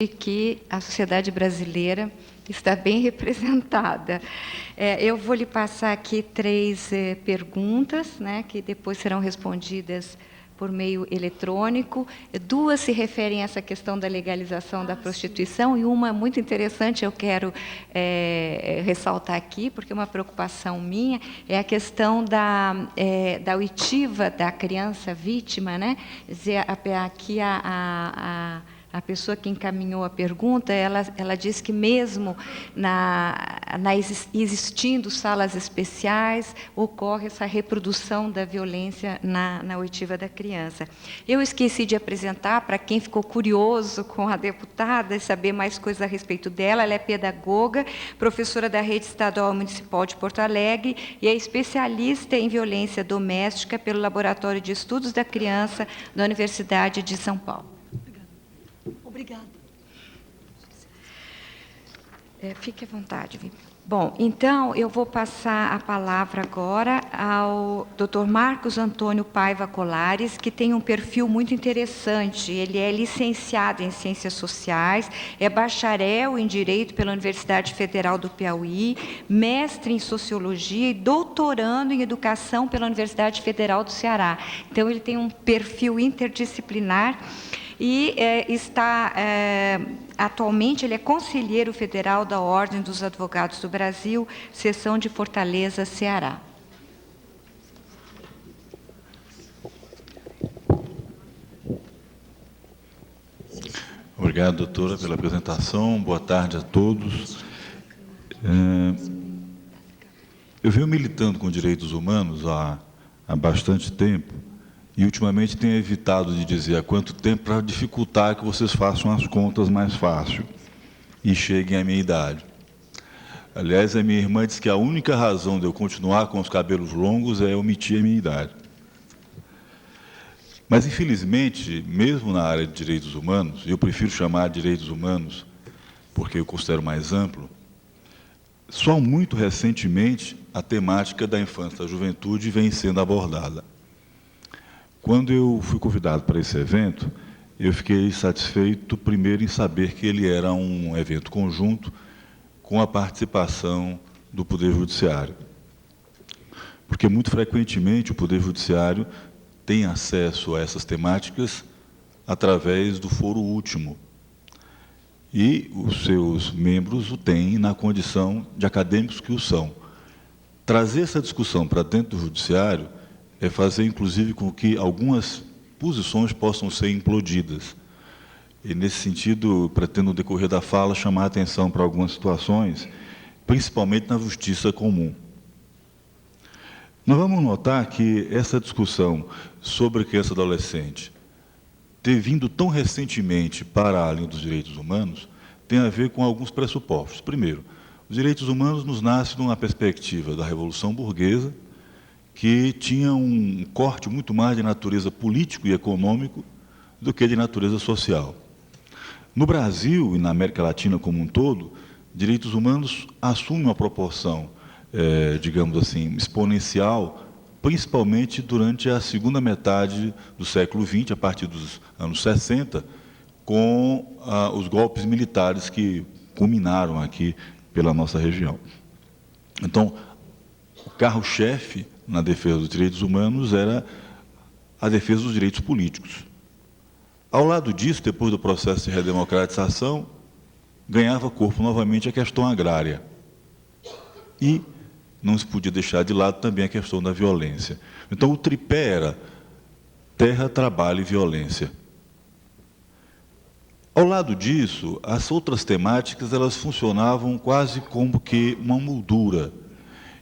que a sociedade brasileira está bem representada. Eu vou lhe passar aqui 3 perguntas, né, que depois serão respondidas por meio eletrônico. 2 se referem a essa questão da legalização da prostituição, e uma muito interessante, eu quero ressaltar aqui, porque é uma preocupação minha, é a questão da oitiva da criança vítima, né? Quer dizer, aqui a pessoa que encaminhou a pergunta, ela diz que mesmo existindo salas especiais, ocorre essa reprodução da violência na oitiva da criança. Eu esqueci de apresentar, para quem ficou curioso com a deputada, e saber mais coisas a respeito dela, ela é pedagoga, professora da Rede Estadual Municipal de Porto Alegre e é especialista em violência doméstica pelo Laboratório de Estudos da Criança da Universidade de São Paulo. Obrigada. Fique à vontade, Vi. Bom, então, eu vou passar a palavra agora ao Dr. Marcos Antônio Paiva Colares, que tem um perfil muito interessante. Ele é licenciado em Ciências Sociais, é bacharel em Direito pela Universidade Federal do Piauí, mestre em Sociologia e doutorando em Educação pela Universidade Federal do Ceará. Então, ele tem um perfil interdisciplinar. E atualmente, ele é conselheiro federal da Ordem dos Advogados do Brasil, seção de Fortaleza, Ceará. Obrigado, doutora, pela apresentação. Boa tarde a todos. Eu venho militando com direitos humanos há bastante tempo, e ultimamente tenho evitado de dizer há quanto tempo para dificultar que vocês façam as contas mais fácil e cheguem à minha idade. Aliás, a minha irmã disse que a única razão de eu continuar com os cabelos longos é omitir a minha idade. Mas, infelizmente, mesmo na área de direitos humanos, e eu prefiro chamar de direitos humanos porque eu considero mais amplo, só muito recentemente a temática da infância e da juventude vem sendo abordada. Quando eu fui convidado para esse evento, eu fiquei satisfeito, primeiro, em saber que ele era um evento conjunto com a participação do Poder Judiciário. Porque, muito frequentemente, o Poder Judiciário tem acesso a essas temáticas através do foro último. E os seus membros o têm na condição de acadêmicos que o são. Trazer essa discussão para dentro do Judiciário é fazer, inclusive, com que algumas posições possam ser implodidas. E, nesse sentido, pretendo, no decorrer da fala, chamar a atenção para algumas situações, principalmente na justiça comum. Nós vamos notar que essa discussão sobre criança e adolescente ter vindo tão recentemente para a linha dos direitos humanos tem a ver com alguns pressupostos. Primeiro, os direitos humanos nos nascem numa perspectiva da Revolução Burguesa, que tinha um corte muito mais de natureza político e econômico do que de natureza social. No Brasil e na América Latina como um todo, direitos humanos assumem uma proporção, digamos assim, exponencial, principalmente durante a segunda metade do século XX, a partir dos anos 60, com os golpes militares que culminaram aqui pela nossa região. Então, o carro-chefe na defesa dos direitos humanos era a defesa dos direitos políticos. Ao lado disso, depois do processo de redemocratização, ganhava corpo novamente a questão agrária. E não se podia deixar de lado também a questão da violência. Então, o tripé era terra, trabalho e violência. Ao lado disso, as outras temáticas elas funcionavam quase como que uma moldura.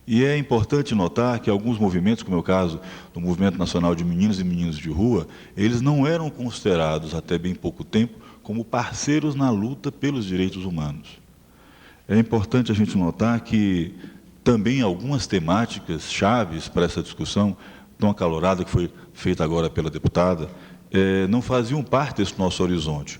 E é importante notar que alguns movimentos, como é o caso do Movimento Nacional de Meninos e Meninas de Rua, eles não eram considerados, até bem pouco tempo, como parceiros na luta pelos direitos humanos. É importante a gente notar que também algumas temáticas chaves para essa discussão, tão acalorada que foi feita agora pela deputada, não faziam parte desse nosso horizonte.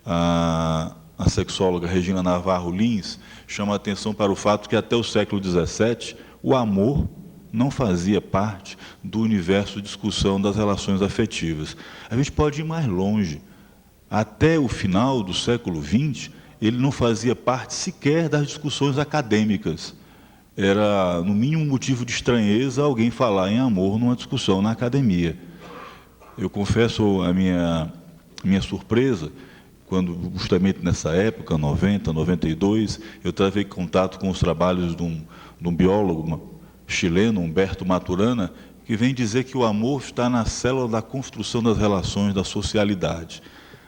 A sexóloga Regina Navarro Lins chama a atenção para o fato que até o século XVII o amor não fazia parte do universo de discussão das relações afetivas. A gente pode ir mais longe. até o final do século XX, ele não fazia parte sequer das discussões acadêmicas. Era, no mínimo, motivo de estranheza alguém falar em amor numa discussão na academia. Eu confesso a minha surpresa, quando, justamente nessa época, 90, 92, eu travei contato com os trabalhos de um biólogo chileno, Humberto Maturana, que vem dizer que o amor está na célula da construção das relações, da socialidade.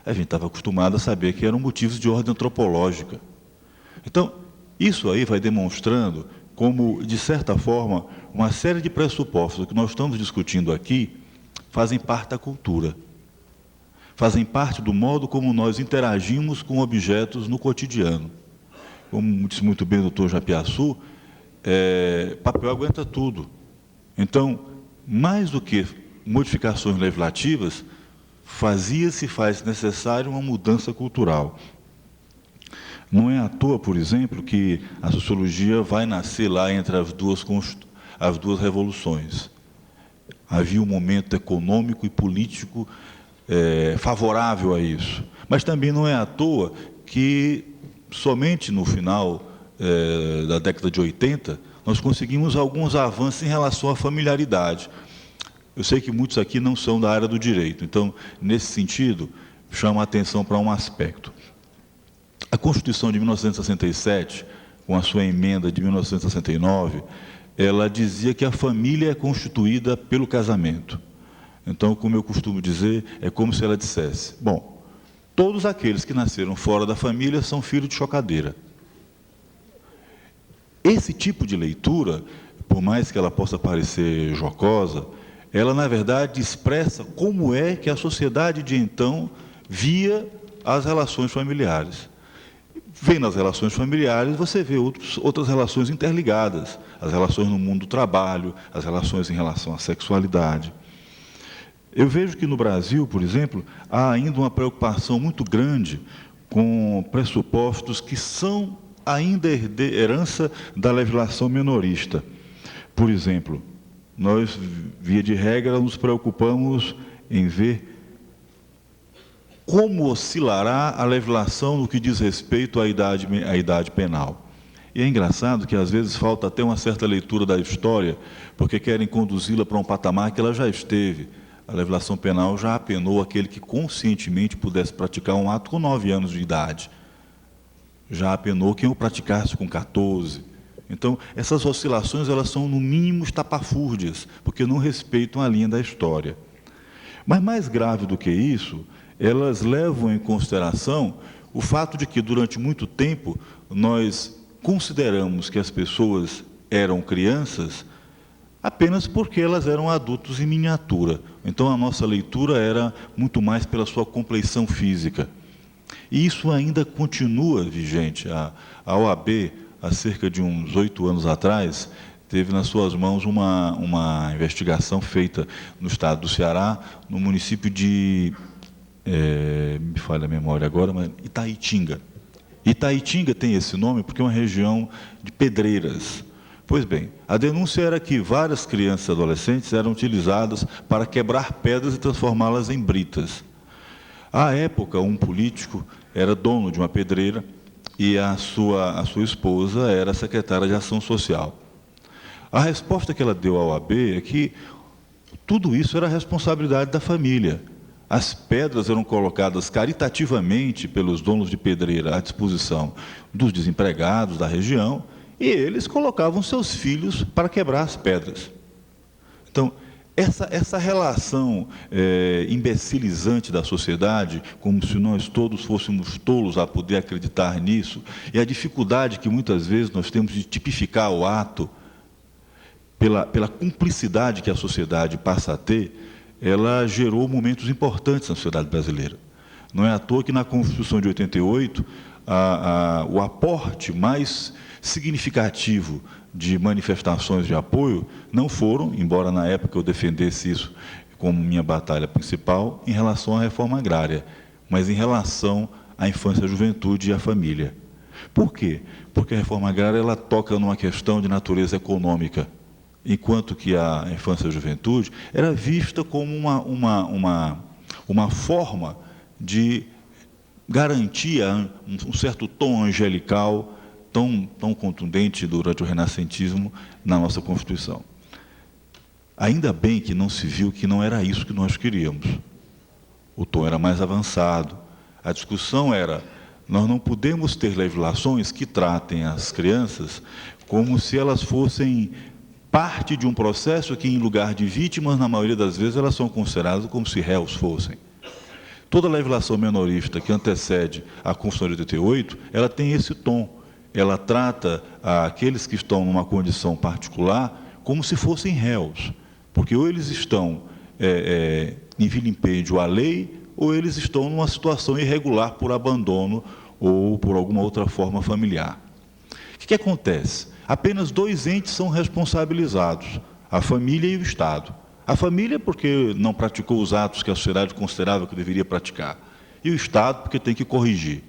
A gente estava acostumado a saber que eram motivos de ordem antropológica. Então, isso aí vai demonstrando como, de certa forma, uma série de pressupostos que nós estamos discutindo aqui fazem parte da cultura, fazem parte do modo como nós interagimos com objetos no cotidiano. Como disse muito bem o doutor Japiaçu, papel aguenta tudo. Então, mais do que modificações legislativas, faz necessário uma mudança cultural. Não é à toa, por exemplo, que a sociologia vai nascer lá entre as duas revoluções. Havia um momento econômico e político favorável a isso. Mas também não é à toa que, somente no final da década de 80, nós conseguimos alguns avanços em relação à familiaridade. Eu sei que muitos aqui não são da área do direito, então, nesse sentido, chamo a atenção para um aspecto. A Constituição de 1967, com a sua emenda de 1969, ela dizia que a família é constituída pelo casamento. Então, como eu costumo dizer, é como se ela dissesse: bom, todos aqueles que nasceram fora da família são filhos de chocadeira. Esse tipo de leitura, por mais que ela possa parecer jocosa, ela, na verdade, expressa como é que a sociedade de então via as relações familiares. Vem nas relações familiares, você vê outras relações interligadas, as relações no mundo do trabalho, as relações em relação à sexualidade. Eu vejo que no Brasil, por exemplo, há ainda uma preocupação muito grande com pressupostos que são ainda herança da legislação menorista. Por exemplo, nós, via de regra, nos preocupamos em ver como oscilará a legislação no que diz respeito à idade penal. E é engraçado que, às vezes, falta até uma certa leitura da história, porque querem conduzi-la para um patamar que ela já esteve. A legislação penal já apenou aquele que conscientemente pudesse praticar um ato com 9 anos de idade. Já apenou quem o praticasse com 14. Então, essas oscilações, elas são, no mínimo, estapafúrdias, porque não respeitam a linha da história. Mas, mais grave do que isso, elas levam em consideração o fato de que, durante muito tempo, nós consideramos que as pessoas eram crianças apenas porque elas eram adultos em miniatura. Então, a nossa leitura era muito mais pela sua compleição física. E isso ainda continua vigente. A OAB, há cerca de uns 8 anos atrás, teve nas suas mãos uma investigação feita no estado do Ceará, no município de, me falha a memória agora, mas Itaitinga. Itaitinga tem esse nome porque é uma região de pedreiras. Pois bem, a denúncia era que várias crianças e adolescentes eram utilizadas para quebrar pedras e transformá-las em britas. À época, um político era dono de uma pedreira e a sua esposa era secretária de Ação Social. A resposta que ela deu ao OAB é que tudo isso era responsabilidade da família. As pedras eram colocadas caritativamente pelos donos de pedreira à disposição dos desempregados da região e eles colocavam seus filhos para quebrar as pedras. Então, essa relação imbecilizante da sociedade, como se nós todos fôssemos tolos a poder acreditar nisso, e a dificuldade que muitas vezes nós temos de tipificar o ato, pela cumplicidade que a sociedade passa a ter, ela gerou momentos importantes na sociedade brasileira. Não é à toa que na Constituição de 88, o aporte mais significativo de manifestações de apoio não foram, embora na época eu defendesse isso como minha batalha principal, em relação à reforma agrária, mas em relação à infância, à juventude e à família. Por quê? Porque a reforma agrária ela toca numa questão de natureza econômica, enquanto que a infância e a juventude era vista como uma forma de garantia um certo tom angelical tão contundente durante o renascentismo na nossa Constituição. Ainda bem que não se viu que não era isso que nós queríamos. O tom era mais avançado. A discussão era, nós não podemos ter legislações que tratem as crianças como se elas fossem parte de um processo que, em lugar de vítimas, na maioria das vezes, elas são consideradas como se réus fossem. Toda legislação menorista que antecede a Constituição de 88, ela tem esse tom. Ela trata aqueles que estão numa condição particular como se fossem réus, porque ou eles estão em vilipêndio à lei, ou eles estão numa situação irregular por abandono ou por alguma outra forma familiar. O que acontece? Apenas dois entes são responsabilizados, a família e o Estado. A família porque não praticou os atos que a sociedade considerava que deveria praticar, e o Estado porque tem que corrigir.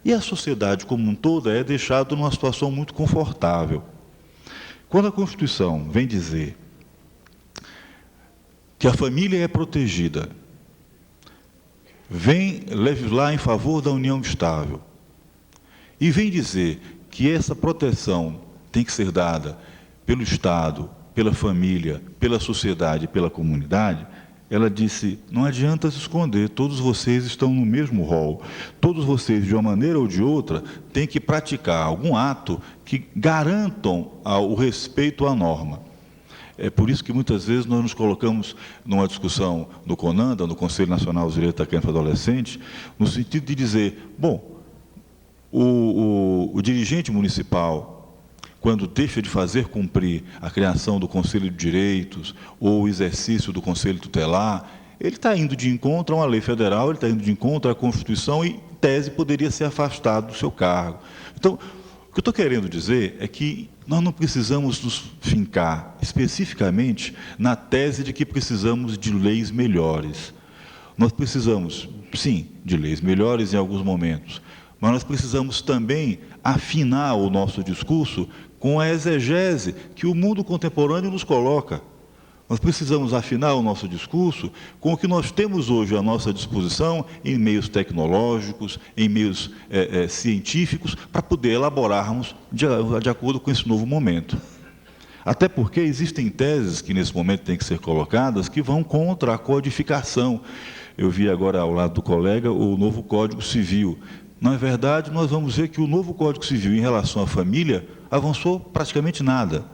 E a sociedade como um todo é deixada numa situação muito confortável. Quando a Constituição vem dizer que a família é protegida, vem legislar em favor da união estável, e vem dizer que essa proteção tem que ser dada pelo Estado, pela família, pela sociedade e pela comunidade, ela disse, não adianta se esconder, todos vocês estão no mesmo rol, todos vocês, de uma maneira ou de outra, têm que praticar algum ato que garantam o respeito à norma. É por isso que muitas vezes nós nos colocamos numa discussão no CONANDA, no Conselho Nacional dos Direitos da Criança e do Adolescente, no sentido de dizer, bom, o dirigente municipal, quando deixa de fazer cumprir a criação do Conselho de Direitos ou o exercício do Conselho Tutelar, ele está indo de encontro a uma lei federal, ele está indo de encontro à Constituição e, em tese, poderia ser afastado do seu cargo. Então, o que eu estou querendo dizer é que nós não precisamos nos fincar especificamente na tese de que precisamos de leis melhores. Nós precisamos, sim, de leis melhores em alguns momentos, mas nós precisamos também afinar o nosso discurso com a exegese que o mundo contemporâneo nos coloca. Nós precisamos afinar o nosso discurso com o que nós temos hoje à nossa disposição em meios tecnológicos, em meios científicos, para poder elaborarmos de acordo com esse novo momento. Até porque existem teses que nesse momento têm que ser colocadas que vão contra a codificação. Eu vi agora ao lado do colega o novo Código Civil. Na verdade, nós vamos ver que o novo Código Civil em relação à família avançou praticamente nada,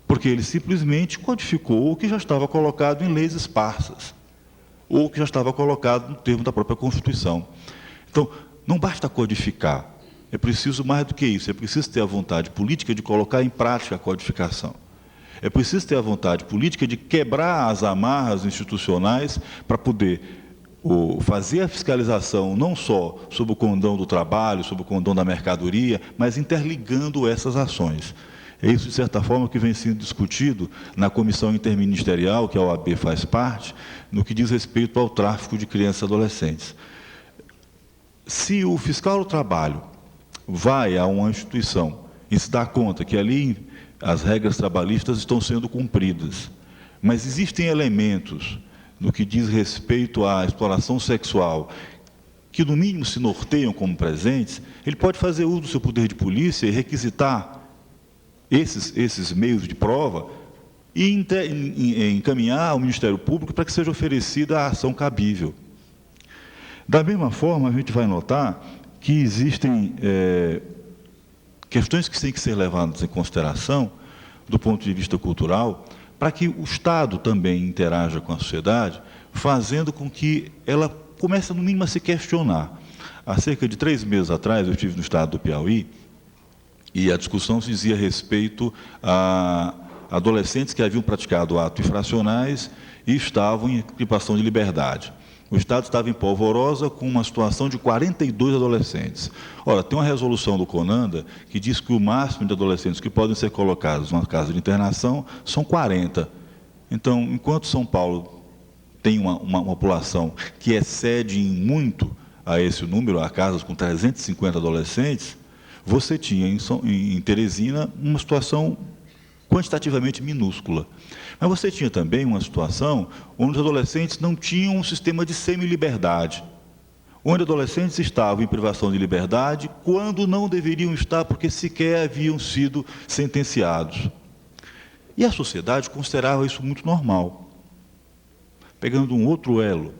porque ele simplesmente codificou o que já estava colocado em leis esparsas, ou o que já estava colocado no termo da própria Constituição. Então, não basta codificar, é preciso mais do que isso, é preciso ter a vontade política de colocar em prática a codificação. É preciso ter a vontade política de quebrar as amarras institucionais para poder fazer a fiscalização não só sob o condão do trabalho, sob o condão da mercadoria, mas interligando essas ações. É isso, de certa forma, que vem sendo discutido na comissão interministerial, que a OAB faz parte, no que diz respeito ao tráfico de crianças e adolescentes. Se o fiscal do trabalho vai a uma instituição e se dá conta que ali as regras trabalhistas estão sendo cumpridas, mas existem elementos no que diz respeito à exploração sexual, que no mínimo se norteiam como presentes, ele pode fazer uso do seu poder de polícia e requisitar esses meios de prova e encaminhar ao Ministério Público para que seja oferecida a ação cabível. Da mesma forma, a gente vai notar que existem questões que têm que ser levadas em consideração do ponto de vista cultural, para que o Estado também interaja com a sociedade, fazendo com que ela comece, no mínimo, a se questionar. Há cerca de 3 meses atrás, eu estive no estado do Piauí, e a discussão se dizia respeito a adolescentes que haviam praticado atos infracionais e estavam em privação de liberdade. O Estado estava em polvorosa com uma situação de 42 adolescentes. Ora, tem uma resolução do CONANDA que diz que o máximo de adolescentes que podem ser colocados numa casa de internação são 40. Então, enquanto São Paulo tem uma população que excede em muito a esse número, a casas com 350 adolescentes, você tinha em Teresina uma situação quantitativamente minúscula. Mas você tinha também uma situação onde os adolescentes não tinham um sistema de semi-liberdade, onde adolescentes estavam em privação de liberdade quando não deveriam estar porque sequer haviam sido sentenciados. E a sociedade considerava isso muito normal. Pegando um outro elo,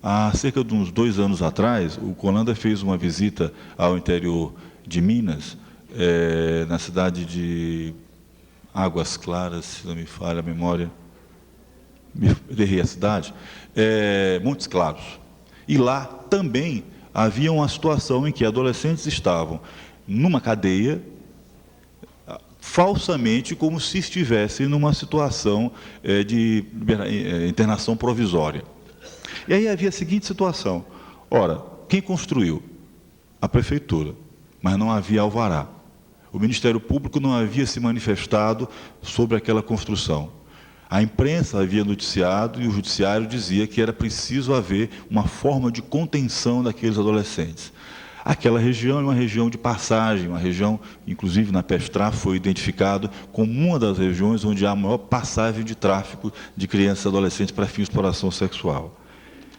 há cerca de uns 2 anos atrás, o Colanda fez uma visita ao interior de Minas, na cidade de Águas Claras, se não me falha a memória, me errei a cidade, Montes Claros. E lá também havia uma situação em que adolescentes estavam numa cadeia, falsamente como se estivessem numa situação de internação provisória. E aí havia a seguinte situação: ora, quem construiu? A prefeitura, mas não havia alvará. O Ministério Público não havia se manifestado sobre aquela construção. A imprensa havia noticiado e o judiciário dizia que era preciso haver uma forma de contenção daqueles adolescentes. Aquela região é uma região de passagem, uma região, inclusive na Pestra, foi identificado como uma das regiões onde há a maior passagem de tráfico de crianças e adolescentes para fins de exploração sexual.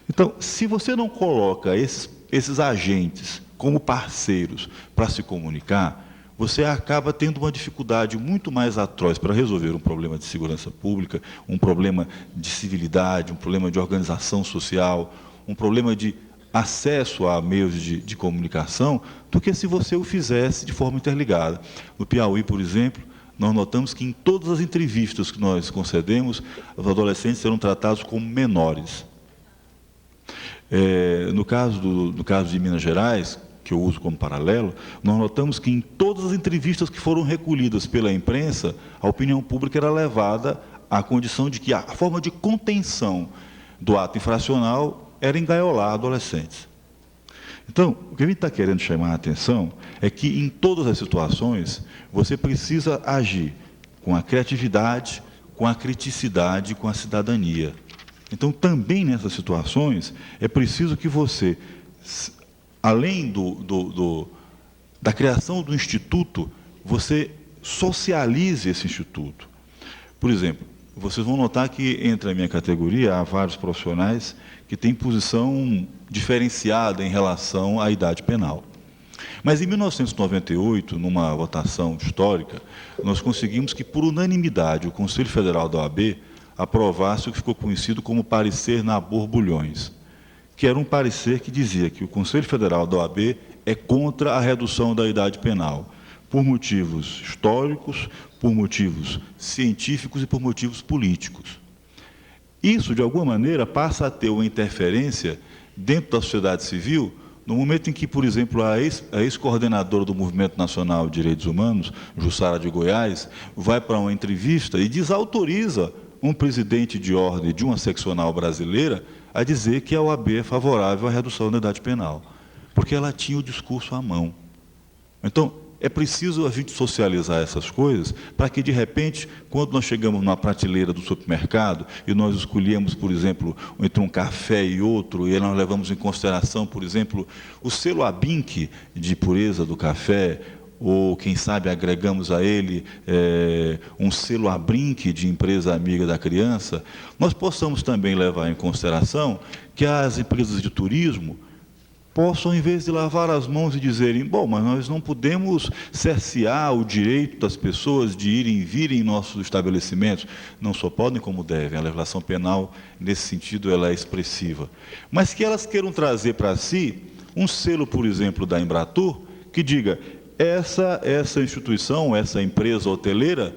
Então, se você não coloca esses agentes como parceiros para se comunicar, você acaba tendo uma dificuldade muito mais atroz para resolver um problema de segurança pública, um problema de civilidade, um problema de organização social, um problema de acesso a meios de comunicação, do que se você o fizesse de forma interligada. No Piauí, por exemplo, nós notamos que em todas as entrevistas que nós concedemos, os adolescentes serão tratados como menores. No caso de Minas Gerais, que eu uso como paralelo, nós notamos que em todas as entrevistas que foram recolhidas pela imprensa, a opinião pública era levada à condição de que a forma de contenção do ato infracional era engaiolar adolescentes. Então, o que a gente está querendo chamar a atenção é que, em todas as situações, você precisa agir com a criatividade, com a criticidade, com a cidadania. Então, também nessas situações, é preciso que você, além da criação do instituto, você socialize esse instituto. Por exemplo, vocês vão notar que entre a minha categoria há vários profissionais que têm posição diferenciada em relação à idade penal. Mas em 1998, numa votação histórica, nós conseguimos que, por unanimidade, o Conselho Federal da OAB aprovasse o que ficou conhecido como parecer na borbulhões, que era um parecer que dizia que o Conselho Federal da OAB é contra a redução da idade penal, por motivos históricos, por motivos científicos e por motivos políticos. Isso, de alguma maneira, passa a ter uma interferência dentro da sociedade civil, no momento em que, por exemplo, a ex-coordenadora do Movimento Nacional de Direitos Humanos, Jussara de Goiás, vai para uma entrevista e desautoriza um presidente de ordem de uma seccional brasileira a dizer que a OAB é favorável à redução da idade penal, porque ela tinha o discurso à mão. Então, é preciso a gente socializar essas coisas para que, de repente, quando nós chegamos numa prateleira do supermercado e nós escolhemos, por exemplo, entre um café e outro, e nós levamos em consideração, por exemplo, o selo ABINC de pureza do café, ou, quem sabe, agregamos a ele um selo ABRINC de empresa amiga da criança, nós possamos também levar em consideração que as empresas de turismo possam, em vez de lavar as mãos e dizerem, bom, mas nós não podemos cercear o direito das pessoas de irem e virem em nossos estabelecimentos, não só podem como devem, a legislação penal, nesse sentido, ela é expressiva, mas que elas queiram trazer para si um selo, por exemplo, da Embratur, que diga, essa instituição, essa empresa hoteleira,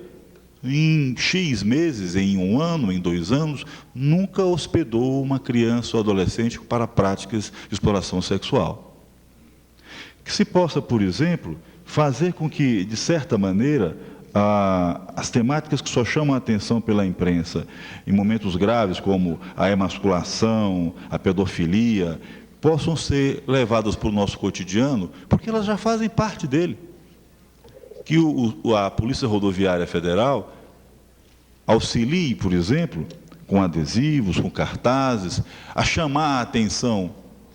em X meses, em 1 ano, em 2 anos, nunca hospedou uma criança ou adolescente para práticas de exploração sexual. Que se possa, por exemplo, fazer com que, de certa maneira, as temáticas que só chamam a atenção pela imprensa, em momentos graves, como a emasculação, a pedofilia, possam ser levadas para o nosso cotidiano, porque elas já fazem parte dele. Que a Polícia Rodoviária Federal auxilie, por exemplo, com adesivos, com cartazes, a chamar a atenção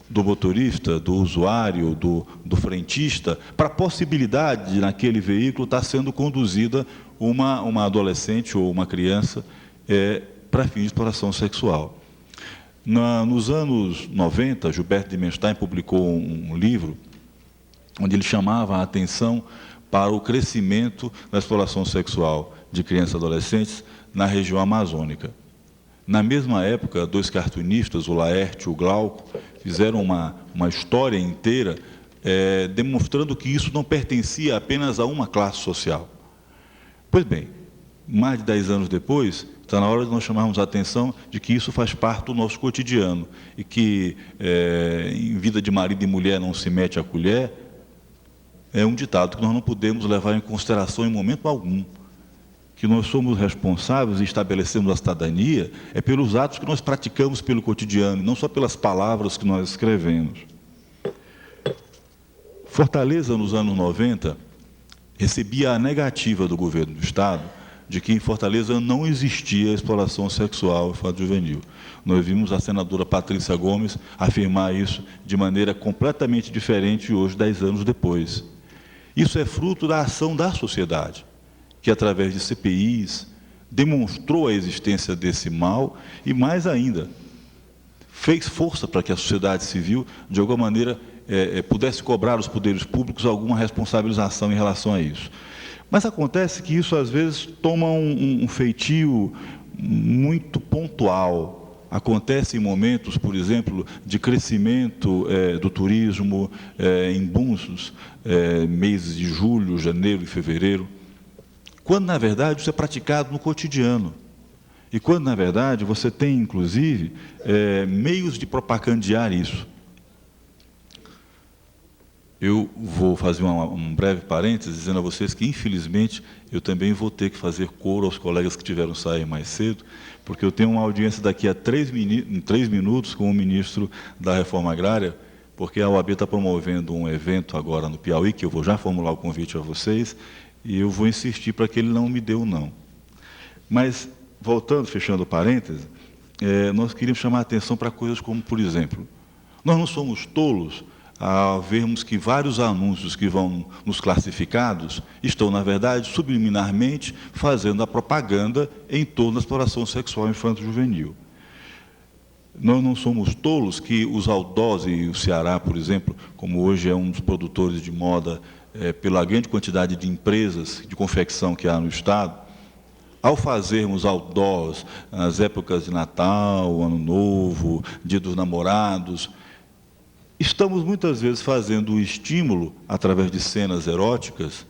do motorista, do usuário, do frentista, para a possibilidade de, naquele veículo, estar sendo conduzida uma adolescente ou uma criança para fins de exploração sexual. Nos anos 90, Gilberto Dimenstein publicou um livro onde ele chamava a atenção para o crescimento da exploração sexual de crianças e adolescentes na região amazônica. Na mesma época, dois cartunistas, o Laerte e o Glauco, fizeram uma história inteira demonstrando que isso não pertencia apenas a uma classe social. Pois bem, mais de 10 anos depois, está na hora de nós chamarmos a atenção de que isso faz parte do nosso cotidiano e que em vida de marido e mulher não se mete a colher, é um ditado que nós não podemos levar em consideração em momento algum. Que nós somos responsáveis e estabelecemos a cidadania pelos atos que nós praticamos pelo cotidiano, não só pelas palavras que nós escrevemos. Fortaleza, nos anos 90, recebia a negativa do governo do Estado de que em Fortaleza não existia exploração sexual infanto-juvenil. Nós vimos a senadora Patrícia Gomes afirmar isso de maneira completamente diferente hoje, 10 anos depois. Isso é fruto da ação da sociedade, que através de CPIs demonstrou a existência desse mal e, mais ainda, fez força para que a sociedade civil, de alguma maneira, pudesse cobrar aos poderes públicos alguma responsabilização em relação a isso. Mas acontece que isso, às vezes, toma um feitio muito pontual. Acontece em momentos, por exemplo, de crescimento do turismo, em bons meses de julho, janeiro e fevereiro, quando, na verdade, isso é praticado no cotidiano. E quando, na verdade, você tem, inclusive, meios de propagandear isso. Eu vou fazer um breve parênteses, dizendo a vocês que, infelizmente, eu também vou ter que fazer coro aos colegas que tiveram sair mais cedo, porque eu tenho uma audiência daqui a 3 minutos com o ministro da Reforma Agrária, porque a OAB está promovendo um evento agora no Piauí, que eu vou já formular o convite a vocês, e eu vou insistir para que ele não me dê o não. Mas, voltando, fechando o parêntese, nós queríamos chamar a atenção para coisas como, por exemplo, nós não somos tolos a vermos que vários anúncios que vão nos classificados estão, na verdade, subliminarmente fazendo a propaganda em torno da exploração sexual infanto-juvenil. Nós não somos tolos que os outdoors, e o Ceará, por exemplo, como hoje é um dos produtores de moda, pela grande quantidade de empresas de confecção que há no Estado, ao fazermos outdoors nas épocas de Natal, Ano Novo, Dia dos Namorados, estamos muitas vezes fazendo o estímulo, através de cenas eróticas,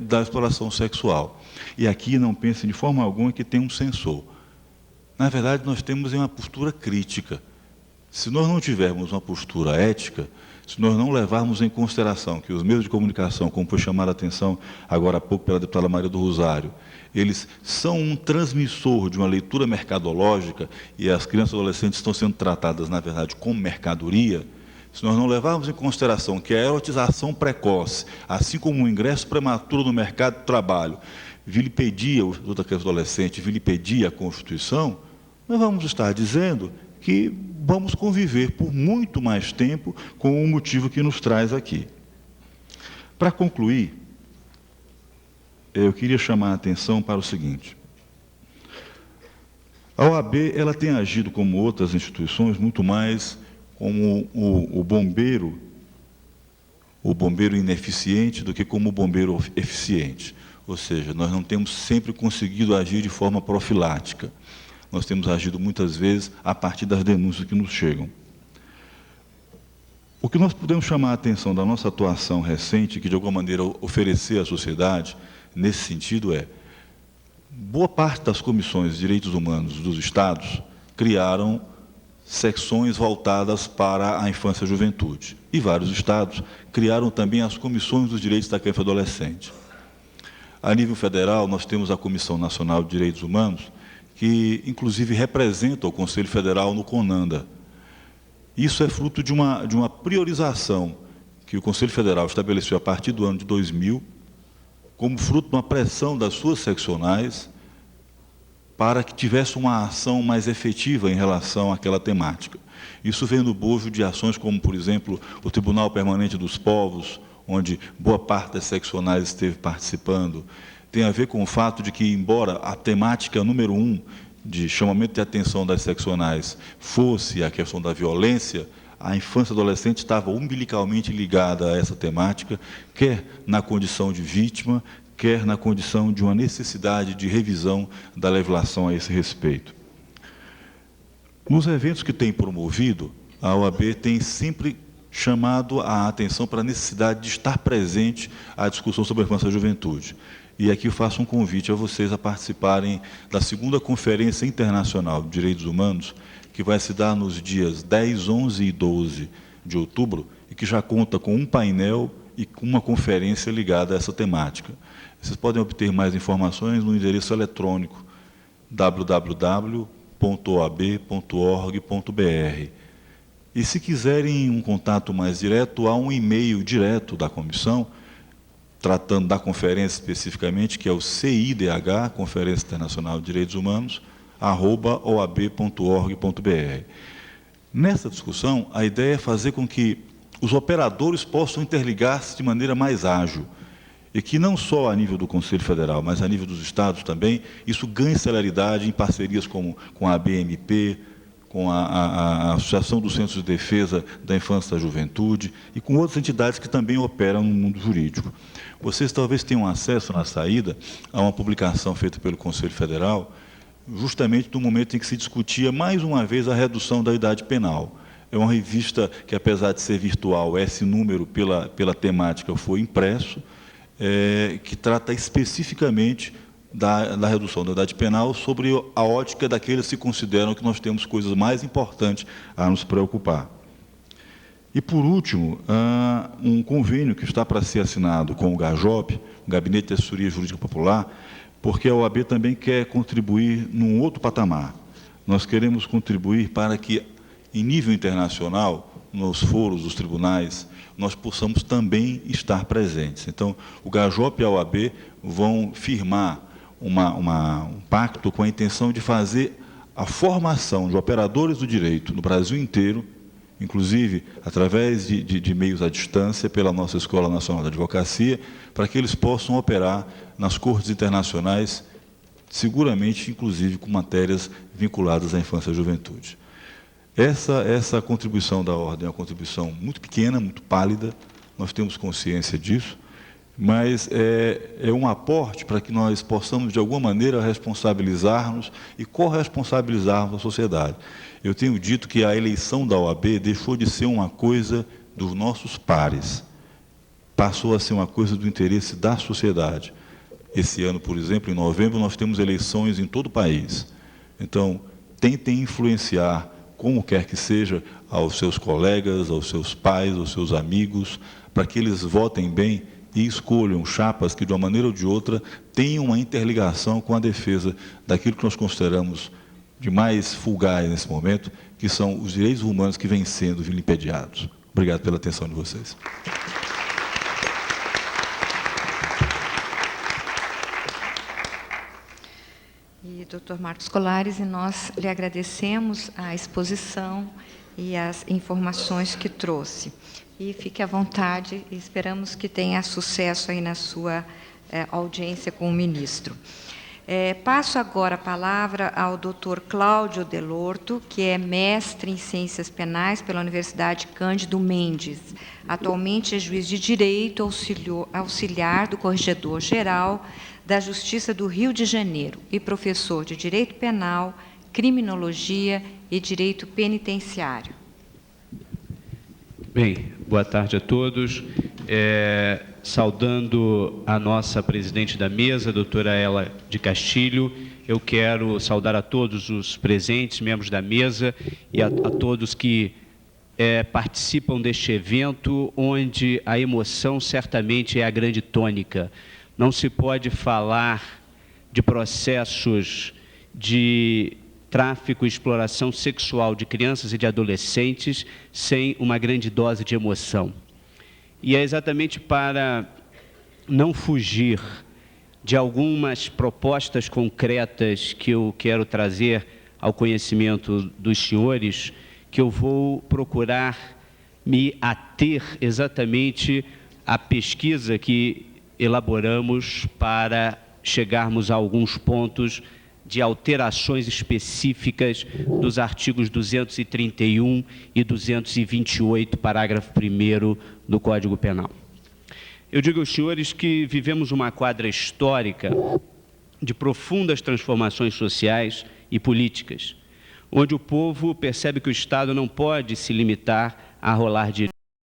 da exploração sexual. E aqui não pense de forma alguma que tem um censor. Na verdade, nós temos uma postura crítica. Se nós não tivermos uma postura ética, se nós não levarmos em consideração que os meios de comunicação, como foi chamada a atenção agora há pouco pela deputada Maria do Rosário, eles são um transmissor de uma leitura mercadológica e as crianças e adolescentes estão sendo tratadas, na verdade, como mercadoria, se nós não levarmos em consideração que a erotização precoce, assim como o ingresso prematuro no mercado de trabalho, vilipedia o Estatuto da Criança e Adolescente, vilipedia a Constituição, nós vamos estar dizendo que vamos conviver por muito mais tempo com o motivo que nos traz aqui. Para concluir, eu queria chamar a atenção para o seguinte. A OAB ela tem agido, como outras instituições, muito mais como o bombeiro ineficiente do que como o bombeiro eficiente. Ou seja, nós não temos sempre conseguido agir de forma profilática. Nós temos agido muitas vezes a partir das denúncias que nos chegam. O que nós podemos chamar a atenção da nossa atuação recente, que de alguma maneira oferecer à sociedade, nesse sentido boa parte das comissões de direitos humanos dos estados criaram secções voltadas para a infância e a juventude. E vários estados criaram também as comissões dos direitos da criança e adolescente. A nível federal, nós temos a Comissão Nacional de Direitos Humanos, que, inclusive, representa o Conselho Federal no CONANDA. Isso é fruto de uma priorização que o Conselho Federal estabeleceu a partir do ano de 2000, como fruto de uma pressão das suas seccionais, para que tivesse uma ação mais efetiva em relação àquela temática. Isso vem no bojo de ações como, por exemplo, o Tribunal Permanente dos Povos, onde boa parte das seccionais esteve participando. Tem a ver com o fato de que, embora a temática número 1 de chamamento de atenção das seccionais fosse a questão da violência, a infância e adolescente estava umbilicalmente ligada a essa temática, quer na condição de vítima, quer na condição de uma necessidade de revisão da legislação a esse respeito. Nos eventos que tem promovido, a OAB tem sempre chamado a atenção para a necessidade de estar presente à discussão sobre a infância e a juventude. E aqui eu faço um convite a vocês a participarem da segunda Conferência Internacional de Direitos Humanos, que vai se dar nos dias 10, 11 e 12 de outubro, e que já conta com um painel e com uma conferência ligada a essa temática. Vocês podem obter mais informações no endereço eletrônico www.oab.org.br. E se quiserem um contato mais direto, há um e-mail direto da comissão, tratando da conferência especificamente, que é o CIDH, Conferência Internacional de Direitos Humanos, @oab.org.br. Nessa discussão, a ideia é fazer com que os operadores possam interligar-se de maneira mais ágil, e que não só a nível do Conselho Federal, mas a nível dos estados também, isso ganhe celeridade em parcerias com a ABMP, com a Associação dos Centros de Defesa da Infância e da Juventude, e com outras entidades que também operam no mundo jurídico. Vocês talvez tenham acesso na saída a uma publicação feita pelo Conselho Federal, justamente no momento em que se discutia mais uma vez a redução da idade penal. É uma revista que, apesar de ser virtual, esse número pela temática foi impresso, que trata especificamente da redução da idade penal sobre a ótica daqueles que consideram que nós temos coisas mais importantes a nos preocupar. E, por último, um convênio que está para ser assinado com o GAJOP, o Gabinete de Assessoria Jurídica Popular, porque a OAB também quer contribuir num outro patamar. Nós queremos contribuir para que, em nível internacional, nos foros dos tribunais, nós possamos também estar presentes. Então, o GAJOP e a OAB vão firmar um pacto com a intenção de fazer a formação de operadores do direito no Brasil inteiro, inclusive através de meios à distância, pela nossa Escola Nacional de Advocacia, para que eles possam operar nas cortes internacionais, seguramente, inclusive, com matérias vinculadas à infância e à juventude. Essa contribuição da Ordem é uma contribuição muito pequena, muito pálida, nós temos consciência disso, mas é um aporte para que nós possamos, de alguma maneira, responsabilizar-nos e corresponsabilizarmos a sociedade. Eu tenho dito que a eleição da OAB deixou de ser uma coisa dos nossos pares, passou a ser uma coisa do interesse da sociedade. Esse ano, por exemplo, em novembro, nós temos eleições em todo o país. Então, tentem influenciar, como quer que seja, aos seus colegas, aos seus pais, aos seus amigos, para que eles votem bem e escolham chapas que, de uma maneira ou de outra, tenham uma interligação com a defesa daquilo que nós consideramos de mais fulgaz nesse momento, que são os direitos humanos que vêm sendo vilipendiados. Obrigado pela atenção de vocês. E, doutor Marcos Colares, e nós lhe agradecemos a exposição e as informações que trouxe. E fique à vontade, e esperamos que tenha sucesso aí na sua audiência com o ministro. Passo agora a palavra ao doutor Cláudio Delorto, que é mestre em Ciências Penais pela Universidade Cândido Mendes. Atualmente é juiz de Direito auxiliar do Corregedor-Geral da Justiça do Rio de Janeiro e professor de Direito Penal, Criminologia e Direito Penitenciário. Bem, boa tarde a todos. Saudando a nossa presidente da mesa, a doutora Ela de Castilho, eu quero saudar a todos os presentes, membros da mesa, e a todos que participam deste evento, onde a emoção certamente é a grande tônica. Não se pode falar de processos de tráfico e exploração sexual de crianças e de adolescentes sem uma grande dose de emoção. E é exatamente para não fugir de algumas propostas concretas que eu quero trazer ao conhecimento dos senhores, que eu vou procurar me ater exatamente à pesquisa que elaboramos para chegarmos a alguns pontos de alterações específicas dos artigos 231 e 228, parágrafo 1º do Código Penal. Eu digo aos senhores que vivemos uma quadra histórica de profundas transformações sociais e políticas, onde o povo percebe que o Estado não pode se limitar a rolar direitos.